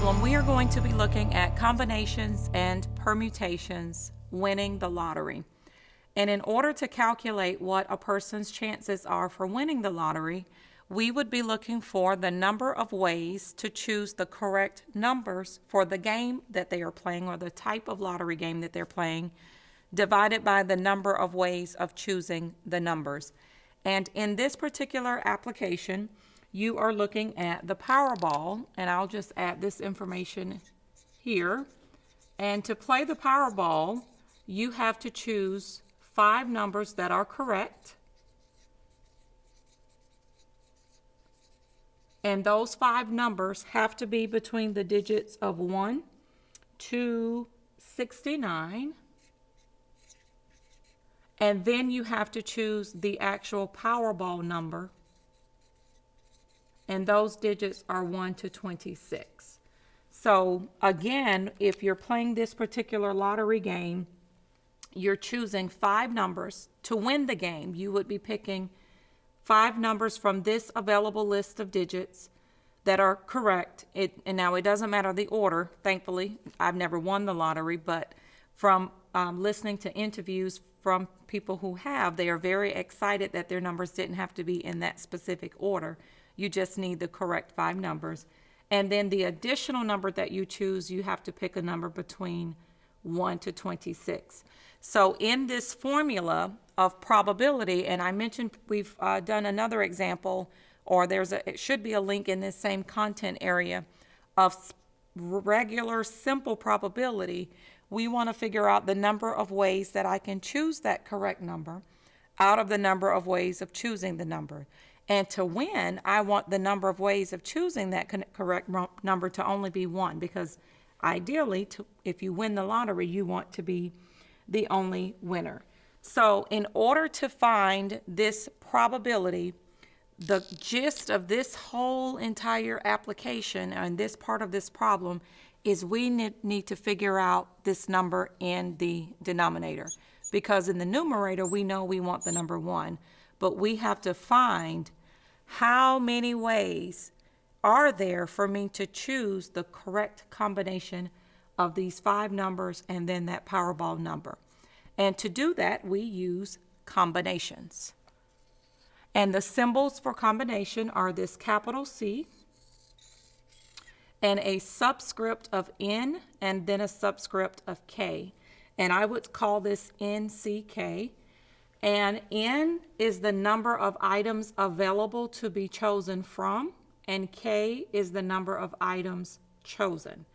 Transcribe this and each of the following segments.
problem, we are going to be looking at combinations and permutations winning the lottery. And in order to calculate what a person's chances are for winning the lottery, we would be looking for the number of ways to choose the correct numbers for the game that they are playing, or the type of lottery game that they're playing, divided by the number of ways of choosing the numbers. And in this particular application, you are looking at the Powerball, and I'll just add this information here. And to play the Powerball, you have to choose 5 numbers that are correct. And those 5 numbers have to be between the digits of 1 to 69. And then you have to choose the actual Powerball number. And those digits are 1 to 26. So again, if you're playing this particular lottery game, you're choosing 5 numbers. To win the game, you would be picking 5 numbers from this available list of digits that are correct. And now it doesn't matter the order, thankfully. I've never won the lottery, but from listening to interviews from people who have, they are very excited that their numbers didn't have to be in that specific order. You just need the correct 5 numbers. And then the additional number that you choose, you have to pick a number between 1 to 26. So in this formula of probability, and I mentioned we've done another example, or it should be a link in this same content area of regular simple probability. We want to figure out the number of ways that I can choose that correct number out of the number of ways of choosing the number. And to win, I want the number of ways of choosing that correct number to only be 1, because ideally, if you win the lottery, you want to be the only winner. So in order to find this probability, the gist of this whole entire application and this part of this problem is we need to figure out this number in the denominator. Because in the numerator, we know we want the number 1, but we have to find how many ways are there for me to choose the correct combination of these 5 numbers and then that Powerball number. And to do that, we use combinations. And the symbols for combination are this capital C and a subscript of N and then a subscript of K. And I would call this NCK. And N is the number of items available to be chosen from, and K is the number of items chosen.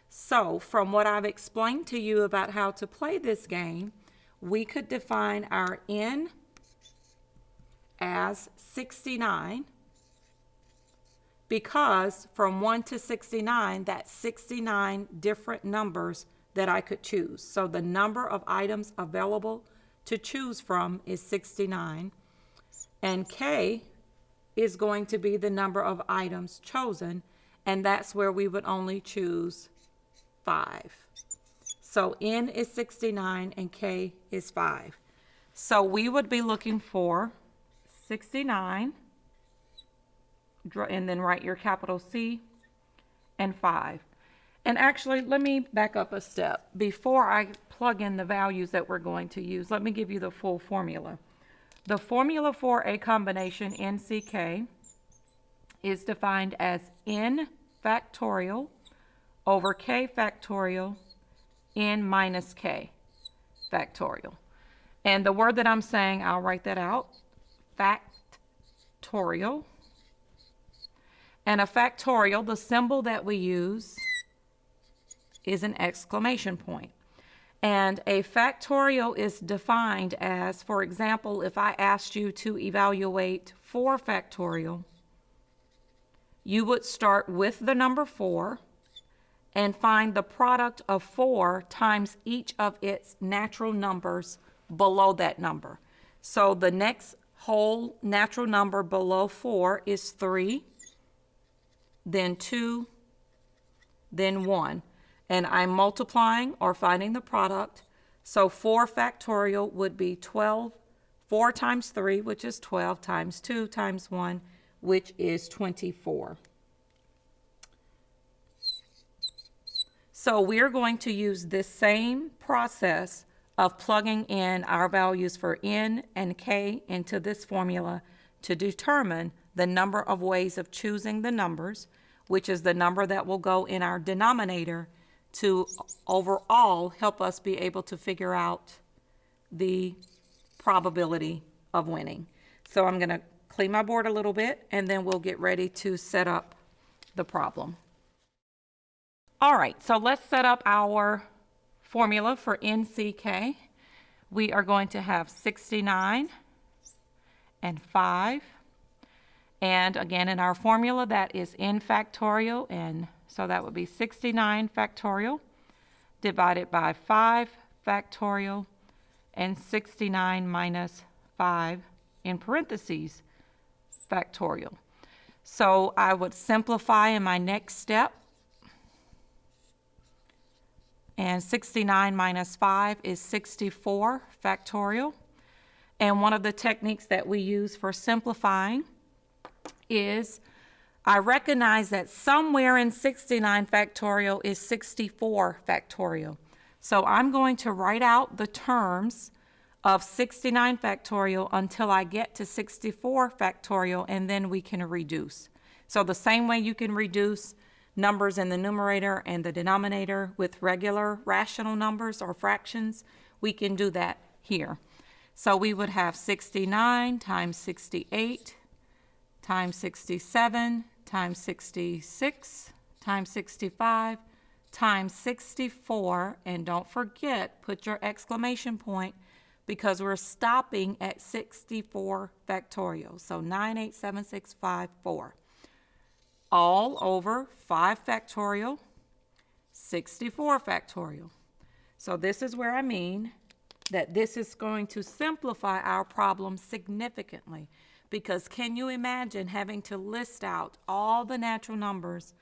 So from what I've explained to you about how to play this game, we could define our N as 69, because from 1 to 69, that's 69 different numbers that I could choose. So the number of items available to choose from is 69, and K is going to be the number of items chosen, and that's where we would only choose 5. So N is 69 and K is 5. So we would be looking for 69, and then write your capital C, and 5. And actually, let me back up a step. Before I plug in the values that we're going to use, let me give you the full formula. The formula for a combination NCK is defined as N factorial over K factorial N minus K factorial. And the word that I'm saying, I'll write that out, factorial. And a factorial, the symbol that we use is an exclamation point. And a factorial is defined as, for example, if I asked you to evaluate 4 factorial, you would start with the number 4 and find the product of 4 times each of its natural numbers below that number. So the next whole natural number below 4 is 3, then 2, then 1. And I'm multiplying or finding the product. So 4 factorial would be 12. 4 times 3, which is 12, times 2 times 1, which is 24. So we're going to use this same process of plugging in our values for n and k into this formula to determine the number of ways of choosing the numbers, which is the number that will go in our denominator to overall help us be able to figure out the probability of winning. So I'm going to clean my board a little bit, and then we'll get ready to set up the problem. All right, so let's set up our formula for NCK. We are going to have 69 and 5. And again, in our formula, that is n factorial, and so that would be 69 factorial divided by 5 factorial and 69 minus 5 in parentheses factorial. So I would simplify in my next step. And 69 minus 5 is 64 factorial. And one of the techniques that we use for simplifying is I recognize that somewhere in 69 factorial is 64 factorial. So I'm going to write out the terms of 69 factorial until I get to 64 factorial, and then we can reduce. So the same way you can reduce numbers in the numerator and the denominator with regular rational numbers or fractions, we can do that here. So we would have 69 times 68 times 67 times 66 times 65 times 64, and don't forget, put your exclamation point because we're stopping at 64 factorial. So 98765 all over 5 factorial, 64 factorial. So this is where I mean that this is going to simplify our problem significantly, because can you imagine having to list out all the natural numbers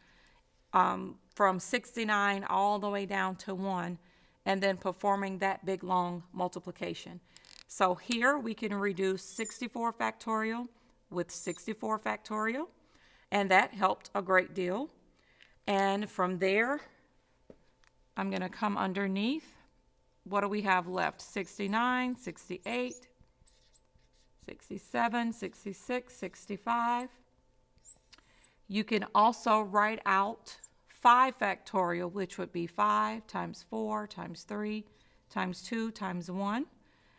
from 69 all the way down to 1 and then performing that big long multiplication? So here we can reduce 64 factorial with 64 factorial, and that helped a great deal. And from there, I'm going to come underneath. What do we have left? 69, 68, 67, 66, 65. You can also write out 5 factorial, which would be 5 times 4 times 3 times 2 times 1.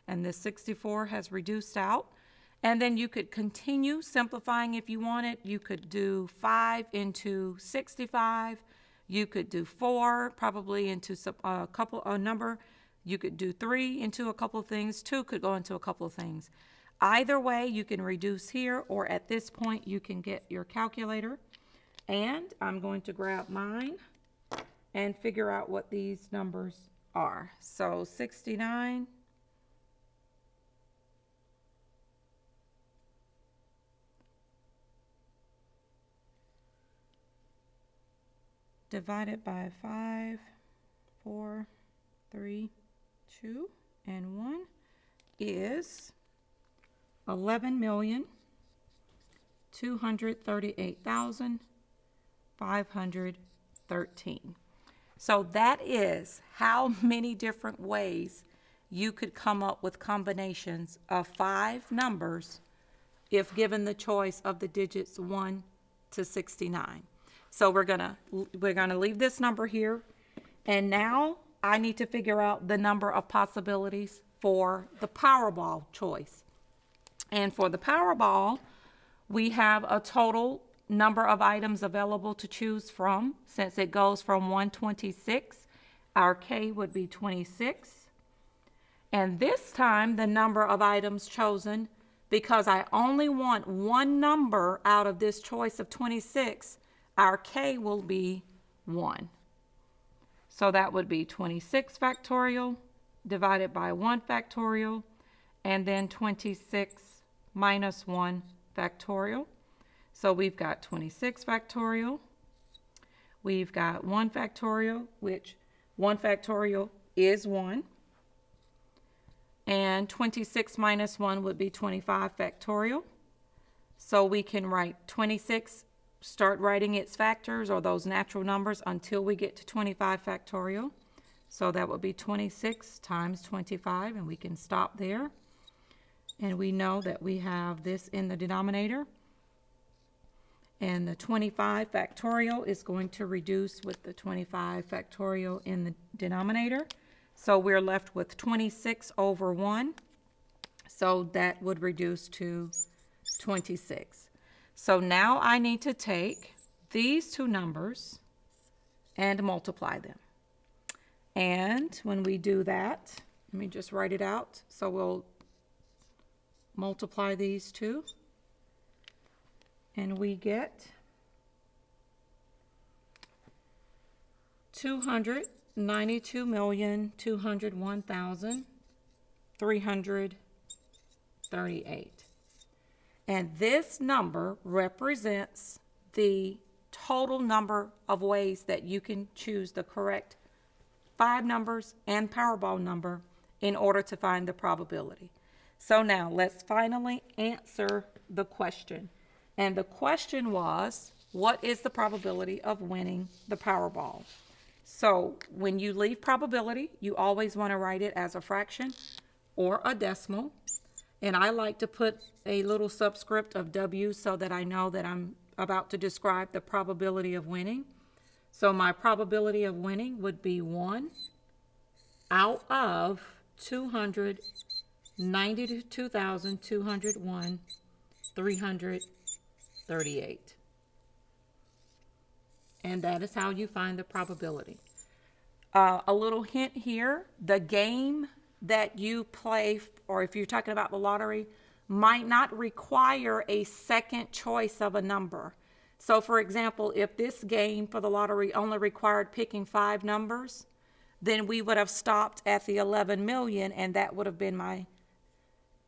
And this 64 has reduced out. And then you could continue simplifying if you wanted. You could do 5 into 65. You could do 4 probably into a number. You could do 3 into a couple of things. 2 could go into a couple of things. Either way, you can reduce here, or at this point, you can get your calculator. And I'm going to grab mine and figure out what these numbers are. So 69 divided by 5, 4, 3, 2, and 1 is 11,238,513. So that is how many different ways you could come up with combinations of 5 numbers if given the choice of the digits 1 to 69. So we're gonna leave this number here, and now I need to figure out the number of possibilities for the Powerball choice. And for the Powerball, we have a total number of items available to choose from. Since it goes from 126, our K would be 26. And this time, the number of items chosen, because I only want one number out of this choice of 26, our K will be 1. So that would be 26 factorial divided by 1 factorial, and then 26 minus 1 factorial. So we've got 26 factorial. We've got 1 factorial, which 1 factorial is 1. And 26 minus 1 would be 25 factorial. So we can write 26 start writing its factors or those natural numbers until we get to 25 factorial. So that would be 26 times 25, and we can stop there. And we know that we have this in the denominator. And the 25 factorial is going to reduce with the 25 factorial in the denominator. So we're left with 26 over 1. So that would reduce to 26. So now I need to take these two numbers and multiply them. And when we do that, let me just write it out. So we'll multiply these two. And we get 292,201,338. And this number represents the total number of ways that you can choose the correct 5 numbers and Powerball number in order to find the probability. So now let's finally answer the question. And the question was, what is the probability of winning the Powerball? So when you leave probability, you always want to write it as a fraction or a decimal. And I like to put a little subscript of W so that I know that I'm about to describe the probability of winning. So my probability of winning would be 1 out of 292,201, 338. And that is how you find the probability. A little hint here, the game that you play, or if you're talking about the lottery, might not require a second choice of a number. So for example, if this game for the lottery only required picking 5 numbers, then we would have stopped at the 11 million and that would have been my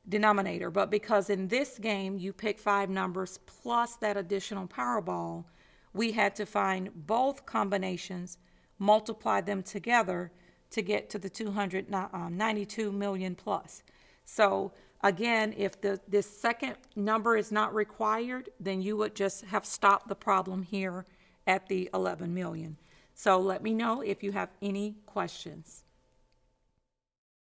denominator. But because in this game you pick 5 numbers plus that additional Powerball, we had to find both combinations, multiply them together to get to the 292 million plus. So again, if this second number is not required, then you would just have stopped the problem here at the 11 million. So let me know if you have any questions.